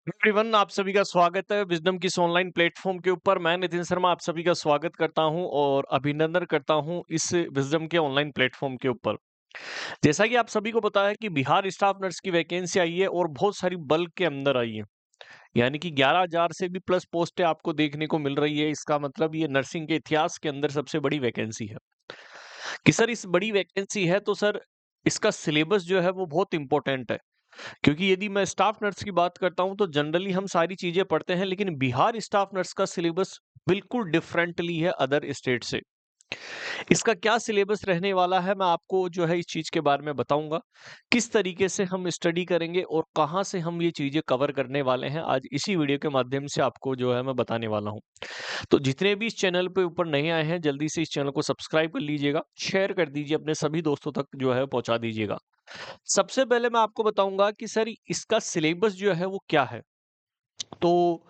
Everyone, आप सभी का स्वागत है विजडम किस ऑनलाइन प्लेटफॉर्म के ऊपर। मैं नितिन शर्मा आप सभी का स्वागत करता हूं और अभिनंदन करता हूं इस विजडम के ऑनलाइन प्लेटफॉर्म के ऊपर। जैसा कि आप सभी को पता है कि बिहार स्टाफ नर्स की वैकेंसी आई है और बहुत सारी बल्क के अंदर आई है। यानी कि 11,000 से भी प्लस पोस्टें आपको देखने को मिल रही है। इसका मतलब ये नर्सिंग के इतिहास के अंदर सबसे बड़ी वैकेंसी है। कि सर इस बड़ी वैकेंसी है तो सर इसका सिलेबस जो है वो बहुत इंपॉर्टेंट है। क्योंकि यदि मैं स्टाफ नर्स की बात करता हूं तो जनरली हम सारी चीजें पढ़ते हैं, लेकिन बिहार स्टाफ नर्स का सिलेबस बिल्कुल डिफरेंटली है अदर स्टेट से। इसका क्या सिलेबस रहने वाला है मैं आपको जो है इस चीज के बारे में बताऊंगा। किस तरीके से हम स्टडी करेंगे और कहां से हम ये चीजें कवर करने वाले हैं, आज इसी वीडियो के माध्यम से आपको जो है मैं बताने वाला हूं। तो जितने भी इस चैनल पे ऊपर नए आए हैं जल्दी से इस चैनल को सब्सक्राइब कर लीजिएगा, शेयर कर दीजिए, अपने सभी दोस्तों तक जो है पहुंचा दीजिएगा। सबसे पहले मैं आपको बताऊंगा कि सर इसका सिलेबस जो है वो क्या है। तो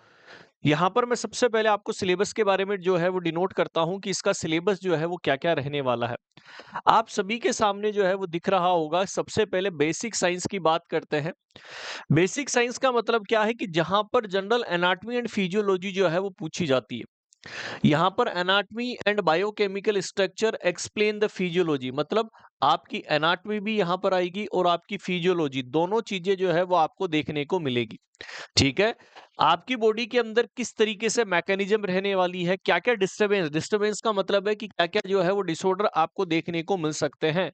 यहाँ पर मैं सबसे पहले आपको सिलेबस के बारे में जो है वो डिनोट करता हूँ कि इसका सिलेबस जो है वो क्या-क्या रहने वाला है। आप सभी के सामने जो है वो दिख रहा होगा। सबसे पहले बेसिक साइंस की बात करते हैं। बेसिक साइंस का मतलब क्या है कि जहाँ पर जनरल एनाटॉमी एंड फिजियोलॉजी जो है वो पूछी जाती है। यहाँ पर anatomy and biochemical structure explain the physiology, मतलब आपकी एनाटॉमी भी यहाँ पर आएगी और आपकी फिजियोलॉजी, दोनों चीजें जो है वो आपको देखने को मिलेगी। ठीक है। आपकी बॉडी के अंदर किस तरीके से मैकेनिज्म रहने वाली है, क्या क्या डिस्टरबेंस, डिस्टरबेंस का मतलब है कि क्या क्या जो है वो डिसऑर्डर आपको देखने को मिल सकते हैं।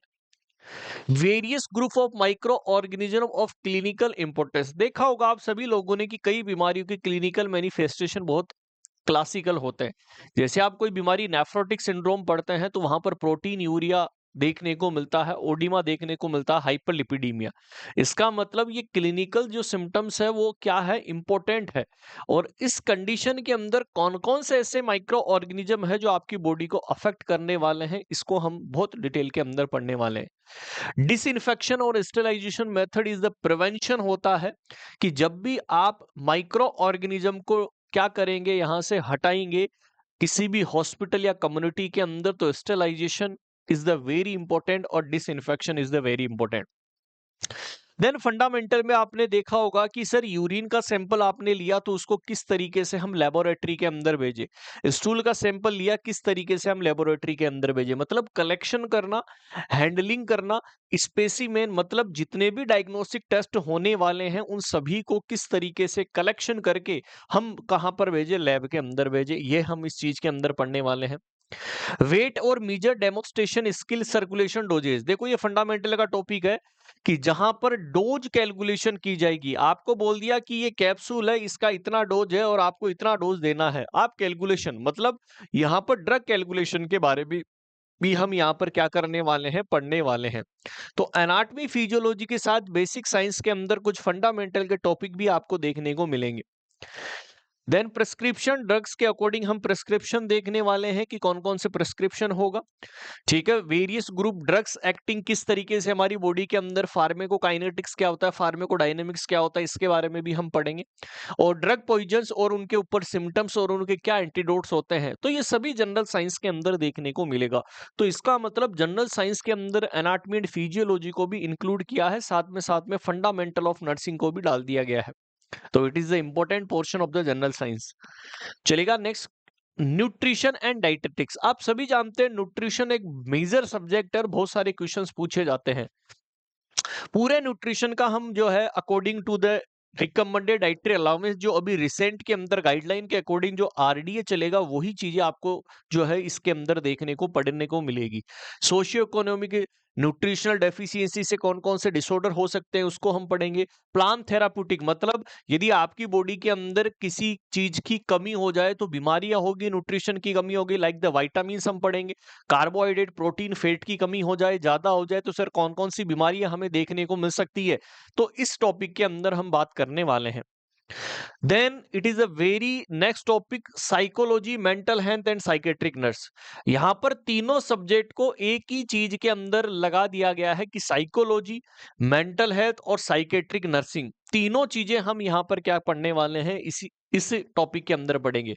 Various group of micro organism of clinical importance, देखा होगा आप सभी लोगों ने कि कई बीमारियों के क्लिनिकल मैनिफेस्टेशन बहुत क्लासिकल होते हैं। जैसे आप कोई बीमारी नेफ्रोटिक सिंड्रोम पढ़ते हैं तो वहां पर प्रोटीन यूरिया देखने को मिलता है, ओडिमा देखने को मिलता है, हाइपरलिपिडीमिया। इसका मतलब ये क्लिनिकल जो सिम्टम्स है वो क्या है, इंपॉर्टेंट है। और इस कंडीशन के अंदर कौन कौन से ऐसे माइक्रो ऑर्गेनिज्म है जो आपकी बॉडी को अफेक्ट करने वाले हैं, इसको हम बहुत डिटेल के अंदर पढ़ने वाले हैं। डिसइंफेक्शन और sterilisation method is the prevention होता है कि जब भी आप माइक्रो ऑर्गेनिज्म को क्या करेंगे, यहां से हटाएंगे किसी भी हॉस्पिटल या कम्युनिटी के अंदर, तो sterilization is the very important और disinfection is the very important. Then fundamental में आपने देखा होगा कि सर यूरिन का सैंपल आपने लिया तो उसको किस तरीके से हम लेबोरेटरी के अंदर भेजे, स्टूल का सैंपल लिया किस तरीके से हम लेबोरेटरी के अंदर भेजे, मतलब कलेक्शन करना, हैंडलिंग करना, स्पेसिमेन, मतलब जितने भी डायग्नोस्टिक टेस्ट होने वाले हैं उन सभी को किस तरीके से कलेक्शन करके हम कहां पर भेजे, लैब के अंदर भेजे, ये हम इस चीज के अंदर पढ़ने वाले हैं। वेट और major demonstration skill circulation doses, देखो ये फंडामेंटल का टॉपिक है कि जहां पर डोज कैलकुलेशन की जाएगी। आपको बोल दिया कि ये कैप्सूल है, इसका इतना डोज है और आपको इतना डोज देना है, आप कैलकुलेशन, मतलब यहां पर ड्रग कैलकुलेशन के बारे में भी हम यहाँ पर क्या करने वाले हैं, पढ़ने वाले हैं। तो एनाटॉमी फिजियोलॉजी के साथ बेसिक साइंस के अंदर कुछ फंडामेंटल के टॉपिक भी आपको देखने को मिलेंगे। देन प्रिस्क्रिप्शन ड्रग्स के अकॉर्डिंग हम प्रिस्क्रिप्शन देखने वाले हैं कि कौन कौन से प्रिस्क्रिप्शन होगा। ठीक है। वेरियस ग्रुप ड्रग्स एक्टिंग किस तरीके से हमारी बॉडी के अंदर, फार्मेकोकाइनेटिक्स क्या होता है, फार्मेकोडायनेमिक्स क्या होता है, इसके बारे में भी हम पढ़ेंगे। और ड्रग पॉइजन्स और उनके ऊपर सिम्टम्स और उनके क्या एंटीडोट्स होते हैं, तो ये सभी जनरल साइंस के अंदर देखने को मिलेगा। तो इसका मतलब जनरल साइंस के अंदर एनाटॉमी एंड फिजियोलॉजी को भी इंक्लूड किया है, साथ में फंडामेंटल ऑफ नर्सिंग को भी डाल दिया गया है। तो it is the important portion of the general science. चलेगा नेक्स्ट, न्यूट्रिशन एंड डाइटेटिक्स। आप सभी जानते हैं न्यूट्रिशन एक मेजर सब्जेक्ट है और बहुत सारे क्वेश्चंस पूछे जाते हैं। पूरे न्यूट्रिशन का हम जो है according to the recommended dietary allowance, जो अभी रिसेंट के अंदर गाइडलाइन के अकॉर्डिंग जो आरडीए चलेगा, वही चीजें आपको जो है इसके अंदर देखने को, पढ़ने को मिलेगी। सोशियो इकोनॉमिक न्यूट्रिशनल डेफिशिएंसी से कौन कौन से डिसऑर्डर हो सकते हैं उसको हम पढ़ेंगे। प्लांट थेराप्यूटिक, मतलब यदि आपकी बॉडी के अंदर किसी चीज की कमी हो जाए तो बीमारियां होगी, न्यूट्रिशन की कमी होगी, लाइक द वाइटामिन हम पढ़ेंगे। कार्बोहाइड्रेट, प्रोटीन, फैट की कमी हो जाए, ज्यादा हो जाए तो सर कौन कौन सी बीमारियां हमें देखने को मिल सकती है, तो इस टॉपिक के अंदर हम बात करने वाले हैं। Then it is a very next topic, psychology, mental health and psychiatric nurse. यहां पर तीनों सब्जेक्ट को एक ही चीज के अंदर लगा दिया गया है कि साइकोलॉजी, मेंटल हेल्थ और साइकेट्रिक नर्सिंग, तीनों चीजें हम यहाँ पर क्या पढ़ने वाले हैं, इस टॉपिक के अंदर पढ़ेंगे।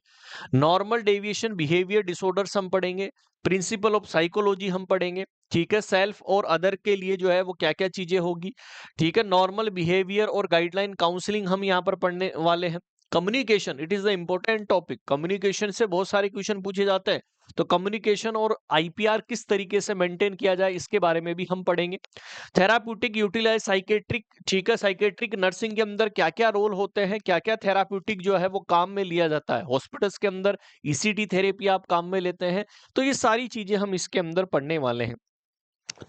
नॉर्मल डेविएशन बिहेवियर डिसऑर्डर्स हम पढ़ेंगे, प्रिंसिपल ऑफ साइकोलॉजी हम पढ़ेंगे, ठीक है, सेल्फ और अदर के लिए जो है वो क्या क्या चीजें होगी, ठीक है, नॉर्मल बिहेवियर और गाइडलाइन काउंसलिंग हम यहाँ पर पढ़ने वाले हैं। Communication, it is the important topic. Communication से बहुत सारे क्वेश्चन पूछे जाते हैं, तो कम्युनिकेशन और आईपीआर किस तरीके से मेंटेन किया जाए इसके बारे में भी हम पढ़ेंगे। थेराप्यूटिक यूटिलाइज साइकेट्रिक, ठीक है, साइकेट्रिक नर्सिंग के अंदर क्या क्या रोल होते हैं, क्या क्या थेराप्यूटिक जो है वो काम में लिया जाता है, हॉस्पिटल्स के अंदर ईसीटी थेरेपी आप काम में लेते हैं, तो ये सारी चीजें हम इसके अंदर पढ़ने वाले हैं।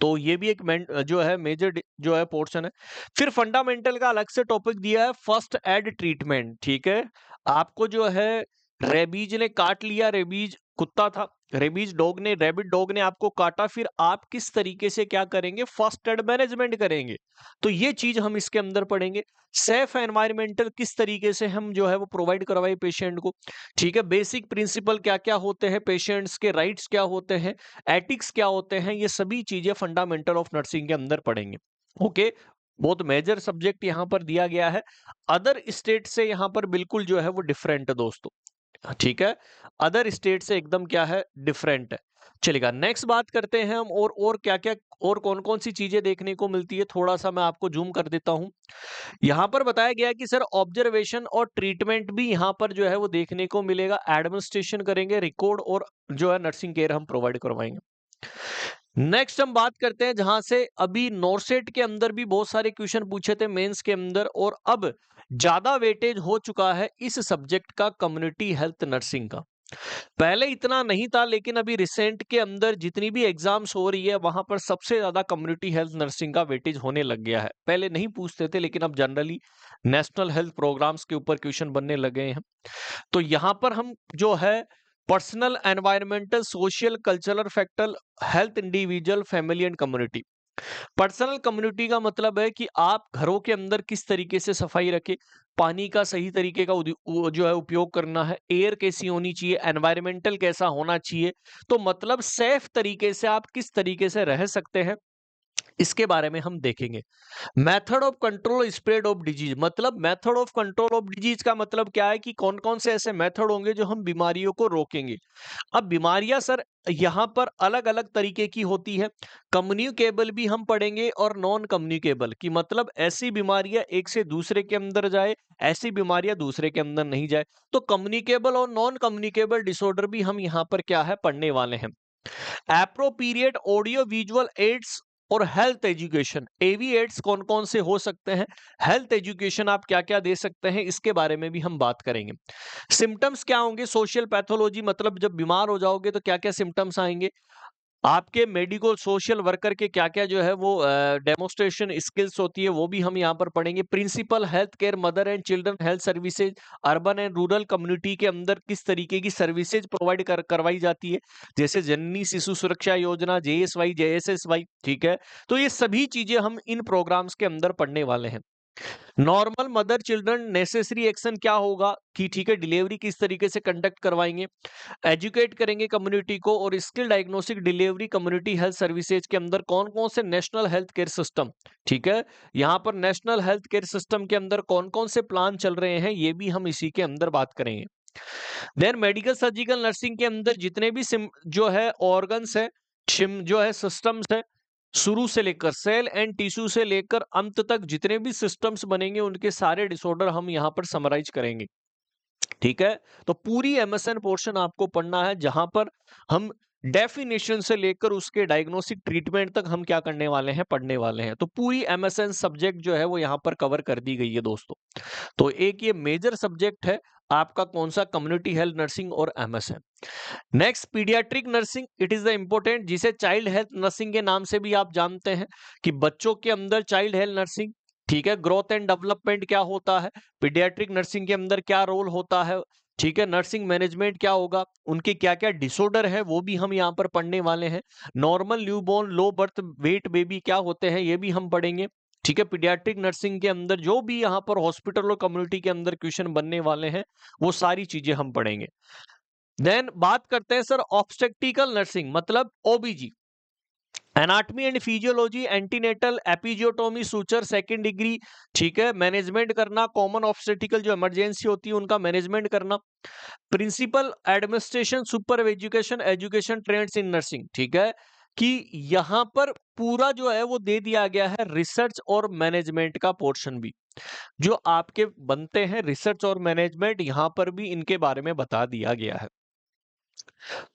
तो ये भी एक जो है मेजर जो है पोर्शन है। फिर फंडामेंटल का अलग से टॉपिक दिया है, फर्स्ट एड ट्रीटमेंट, ठीक है। आपको जो है रेबीज ने काट लिया, रेबीज कुत्ता था, रेबीज डॉग ने, रैबिट डॉग ने आपको काटा, फिर आप किस तरीके से क्या करेंगे, फर्स्ट एड मैनेजमेंट करेंगे, तो ये चीज हम इसके अंदर पढ़ेंगे। सेफ एनवायरमेंटल किस तरीके से हम जो है वो प्रोवाइड करवाए पेशेंट को, ठीक है। बेसिक प्रिंसिपल क्या क्या होते हैं, पेशेंट्स के राइट्स क्या होते हैं, एथिक्स क्या होते हैं, ये सभी चीजें फंडामेंटल ऑफ नर्सिंग के अंदर पढ़ेंगे। ओके, बहुत मेजर सब्जेक्ट यहाँ पर दिया गया है। अदर स्टेट से यहाँ पर बिल्कुल जो है वो डिफरेंट है दोस्तों, ठीक है, अदर स्टेट से एकदम क्या है, डिफरेंट है। चलेगा, नेक्स्ट बात करते हैं हम, और क्या क्या और कौन कौन सी चीजें देखने को मिलती है, थोड़ा सा मैं आपको जूम कर देता हूं। यहां पर बताया गया है कि सर ऑब्जर्वेशन और ट्रीटमेंट भी यहां पर जो है वो देखने को मिलेगा, एडमिनिस्ट्रेशन करेंगे, रिकॉर्ड और जो है नर्सिंग केयर हम प्रोवाइड करवाएंगे। नेक्स्ट हम बात करते हैं जहां से अभी नॉर्सेट के अंदर भी बहुत सारे क्वेश्चन पूछे थे मेंस के अंदर, और अब ज्यादा वेटेज हो चुका है इस सब्जेक्ट का, कम्युनिटी हेल्थ नर्सिंग का। पहले इतना नहीं था, लेकिन अभी रिसेंट के अंदर जितनी भी एग्जाम्स हो रही है वहां पर सबसे ज्यादा कम्युनिटी हेल्थ नर्सिंग का वेटेज होने लग गया है। पहले नहीं पूछते थे, लेकिन अब जनरली नेशनल हेल्थ प्रोग्राम्स के ऊपर क्वेश्चन बनने लगे हैं। तो यहां पर हम जो है personal, environmental, social, cultural factor, health, individual, family and community. Personal community का मतलब है कि आप घरों के अंदर किस तरीके से सफाई रखें, पानी का सही तरीके का जो है उपयोग करना है, एयर कैसी होनी चाहिए, एनवायरमेंटल कैसा होना चाहिए, तो मतलब सेफ तरीके से आप किस तरीके से रह सकते हैं, इसके बारे में हम देखेंगे। Method of control spread of disease, मतलब method of control of disease का मतलब क्या है कि कौन कौन से ऐसे मेथड होंगे जो हम बीमारियों को रोकेंगे। अब बीमारियां सर यहाँ पर अलग अलग तरीके की होती है, कम्युनिकेबल भी हम पढ़ेंगे और नॉन कम्युनिकेबल, की मतलब ऐसी बीमारियां एक से दूसरे के अंदर जाए, ऐसी बीमारियां दूसरे के अंदर नहीं जाए। तो कम्युनिकेबल और नॉन कम्युनिकेबल डिसऑर्डर भी हम यहाँ पर क्या है पढ़ने वाले हैं। एप्रोप्रिएट ऑडियो विजुअल एड्स और हेल्थ एजुकेशन, एवी एड्स कौन कौन से हो सकते हैं, हेल्थ एजुकेशन आप क्या क्या दे सकते हैं, इसके बारे में भी हम बात करेंगे। सिम्टम्स क्या होंगे, सोशल पैथोलॉजी, मतलब जब बीमार हो जाओगे तो क्या क्या सिम्टम्स आएंगे, आपके मेडिकल सोशल वर्कर के क्या क्या जो है वो डेमोस्ट्रेशन स्किल्स होती है, वो भी हम यहाँ पर पढ़ेंगे। Principal health care, mother and children health services, urban and rural community के अंदर किस तरीके की सर्विसेज प्रोवाइड करवाई जाती है, जैसे जननी शिशु सुरक्षा योजना, जेएसवाई, जेएसएसवाई, ठीक है। तो ये सभी चीजें हम इन प्रोग्राम्स के अंदर पढ़ने वाले हैं। Normal mother children necessary action क्या होगा, कि ठीक है, डिलीवरी किस तरीके से कंडक्ट करवाएंगे, एजुकेट करेंगे कम्युनिटी को, और skill diagnostic delivery community health services के अंदर कौन कौन से नेशनल हेल्थ केयर सिस्टम, ठीक है, यहाँ पर नेशनल हेल्थ केयर सिस्टम के अंदर कौन कौन से प्लान चल रहे हैं, ये भी हम इसी के अंदर बात करेंगे। देन मेडिकल सर्जिकल नर्सिंग के अंदर जितने भी जो है ऑर्गन्स है, जो है सिस्टम्स है, शुरू से लेकर सेल एंड टिश्यू से लेकर अंत तक जितने भी सिस्टम्स बनेंगे उनके सारे डिसऑर्डर हम यहाँ पर समराइज करेंगे, ठीक है। तो पूरी एमएसएन पोर्शन आपको पढ़ना है, जहां पर हम डेफिनेशन से लेकर उसके डायग्नोस्टिक ट्रीटमेंट तक हम क्या करने वाले हैं, पढ़ने वाले हैं। तो पूरी एमएसएन सब्जेक्ट जो है वो यहाँ पर कवर कर दी गई है दोस्तों। तो एक ये मेजर सब्जेक्ट है आपका, कौन सा, कम्युनिटी हेल्थ नर्सिंग और MSN. Next paediatric nursing, it is the important, जिसे चाइल्ड हेल्थ नर्सिंग के नाम से भी आप जानते हैं, कि बच्चों के अंदर चाइल्ड हेल्थ नर्सिंग, ठीक है, ग्रोथ एंड डेवलपमेंट क्या होता है, पीडियाट्रिक नर्सिंग के अंदर क्या रोल होता है, ठीक है, नर्सिंग मैनेजमेंट क्या होगा, उनके क्या क्या डिसऑर्डर है वो भी हम यहाँ पर पढ़ने वाले हैं। Normal, newborn, low birth weight baby क्या होते हैं, ये भी हम पढ़ेंगे, ठीक है। पीडियाट्रिक नर्सिंग के अंदर जो भी यहाँ पर हॉस्पिटल और कम्युनिटी के अंदर क्वेश्चन बनने वाले हैं वो सारी चीजें हम पढ़ेंगे। देन बात करते हैं सर ऑब्स्टेट्रिकल नर्सिंग, मतलब ओबीजी। Anatomy and physiology, antenatal, episiotomy, suture, second degree, ठीक है, मैनेजमेंट करना, कॉमन ऑब्स्टेटिकल जो इमरजेंसी होती है उनका मैनेजमेंट करना, principal administration, super education, education trends in nursing, ठीक है, कि यहां पर पूरा जो है वो दे दिया गया है रिसर्च और मैनेजमेंट का पोर्शन भी, जो आपके बनते हैं रिसर्च और मैनेजमेंट, यहां पर भी इनके बारे में बता दिया गया है।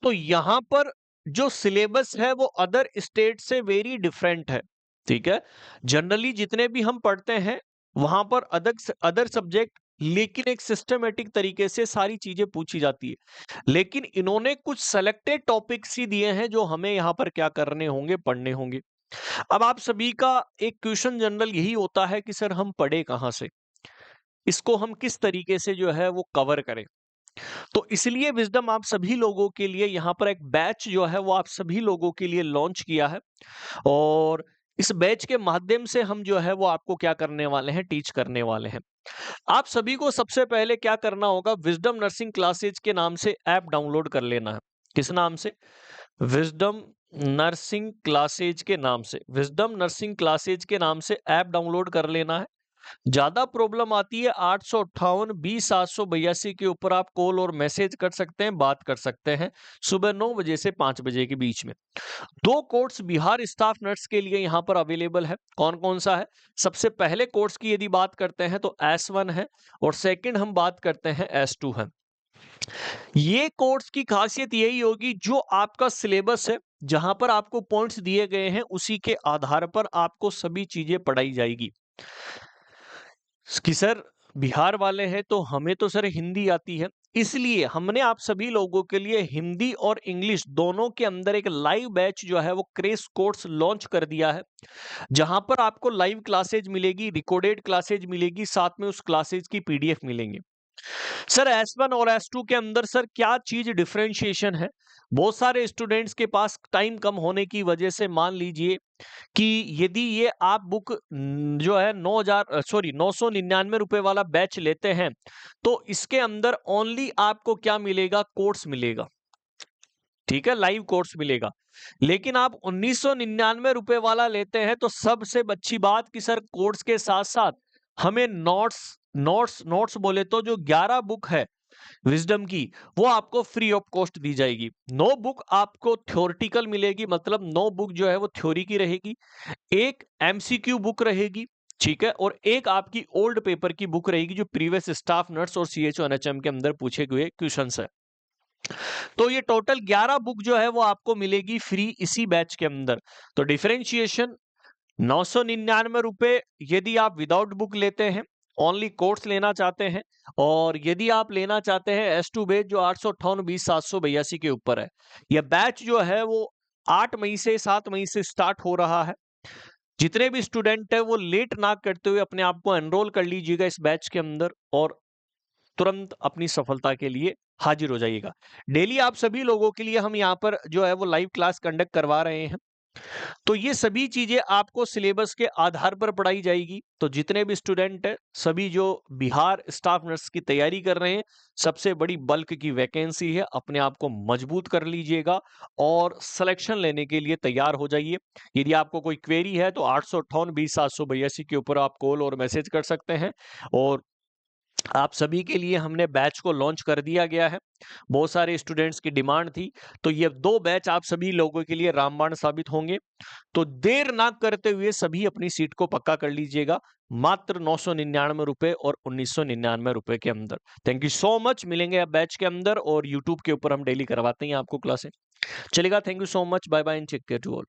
तो यहां पर जो सिलेबस है वो अदर स्टेट से वेरी डिफरेंट है, ठीक है। जनरली जितने भी हम पढ़ते हैं वहां पर अदर सब्जेक्ट, लेकिन एक सिस्टमेटिक तरीके से सारी चीजें पूछी जाती है, लेकिन इन्होंने कुछ सेलेक्टेड टॉपिक्स ही दिए हैं जो हमें यहाँ पर क्या करने होंगे, पढ़ने होंगे। अब आप सभी का एक क्वेश्चन जनरल यही होता है कि सर हम पढ़े कहाँ से, इसको हम किस तरीके से जो है वो कवर करें। तो इसलिए विजडम आप सभी लोगों के लिए यहाँ पर एक बैच जो है वो आप सभी लोगों के लिए लॉन्च किया है, और इस बैच के माध्यम से हम जो है वो आपको क्या करने वाले हैं, टीच करने वाले हैं। आप सभी को सबसे पहले क्या करना होगा, विजडम नर्सिंग क्लासेज के नाम से ऐप डाउनलोड कर लेना है। किस नाम से? विजडम नर्सिंग क्लासेज के नाम से, विजडम नर्सिंग क्लासेज के नाम से ऐप डाउनलोड कर लेना है। ज्यादा प्रॉब्लम आती है 858-20-782 के ऊपर आप कॉल और मैसेज कर सकते हैं, बात कर सकते हैं सुबह 9 बजे से 5 बजे के बीच में। 2 कोर्स बिहार स्टाफ नर्स के लिए यहाँ पर अवेलेबल है। कौन कौन सा है? सबसे पहले कोर्स की यदि बात करते हैं तो S1 है, और सेकंड हम बात करते हैं S2 है। ये कोर्स की खासियत यही होगी, जो आपका सिलेबस है, जहां पर आपको पॉइंट्स दिए गए हैं उसी के आधार पर आपको सभी चीजें पढ़ाई जाएगी। कि सर बिहार वाले हैं तो हमें तो सर हिंदी आती है, इसलिए हमने आप सभी लोगों के लिए हिंदी और इंग्लिश दोनों के अंदर एक लाइव बैच जो है वो क्रेश कोर्स लॉन्च कर दिया है, जहां पर आपको लाइव क्लासेज मिलेगी, रिकॉर्डेड क्लासेज मिलेगी, साथ में उस क्लासेज की पीडीएफ मिलेंगे। सर S1 और S2 के अंदर सर क्या चीज डिफरेंशिएशन है? बहुत सारे स्टूडेंट्स के पास टाइम कम होने की वजह से मान लीजिए कि यदि ये आप बुक जो है 999 रुपए वाला बैच लेते हैं, तो इसके अंदर ओनली आपको क्या मिलेगा, कोर्स मिलेगा, ठीक है, लाइव कोर्स मिलेगा। लेकिन आप 1999 रुपए वाला लेते हैं तो सबसे अच्छी बात कि सर कोर्स के साथ साथ हमें नोट्स नोट्स नोट्स बोले तो जो 11 बुक है विजडम की, वो आपको फ्री ऑफ कॉस्ट दी जाएगी। 9 बुक आपको थ्योरेटिकल मिलेगी, मतलब 9 बुक जो है वो थ्योरी की रहेगी, एक एमसीक्यू बुक रहेगी, ठीक है, और एक आपकी ओल्ड पेपर की बुक रहेगी जो प्रीवियस स्टाफ नर्स और सीएचओ एनएचएम के अंदर पूछे हुए क्वेश्चंस है। तो ये टोटल 11 बुक जो है वो आपको मिलेगी फ्री इसी बैच के अंदर। तो डिफरेंशिएशन 999 रुपए यदि आप विदाउट बुक लेते हैं, ओनली कोर्स लेना चाहते हैं, और यदि आप लेना चाहते हैं S2 बैच जो 858-20-782 के ऊपर है। यह बैच जो है वो 8 मई से 7 मई से स्टार्ट हो रहा है। जितने भी स्टूडेंट है वो लेट ना करते हुए अपने आप को एनरोल कर लीजिएगा इस बैच के अंदर, और तुरंत अपनी सफलता के लिए हाजिर हो जाइएगा। डेली आप सभी लोगों के लिए हम यहाँ पर जो है वो लाइव क्लास कंडक्ट करवा रहे हैं। तो ये सभी चीजें आपको सिलेबस के आधार पर पढ़ाई जाएगी। तो जितने भी स्टूडेंट हैं, सभी जो बिहार स्टाफ नर्स की तैयारी कर रहे हैं, सबसे बड़ी बल्क की वैकेंसी है, अपने आप को मजबूत कर लीजिएगा और सिलेक्शन लेने के लिए तैयार हो जाइए। यदि आपको कोई क्वेरी है तो 858-20-782 के ऊपर आप कॉल और मैसेज कर सकते हैं, और आप सभी के लिए हमने बैच को लॉन्च कर दिया गया है। बहुत सारे स्टूडेंट्स की डिमांड थी, तो ये 2 बैच आप सभी लोगों के लिए रामबाण साबित होंगे। तो देर ना करते हुए सभी अपनी सीट को पक्का कर लीजिएगा, मात्र 999 रुपए और 1999 रुपए के अंदर। Thank you so much. मिलेंगे आप बैच के अंदर, और यूट्यूब के ऊपर हम डेली करवाते हैं आपको क्लासें। चलेगा, thank you so much, bye bye and take care to all.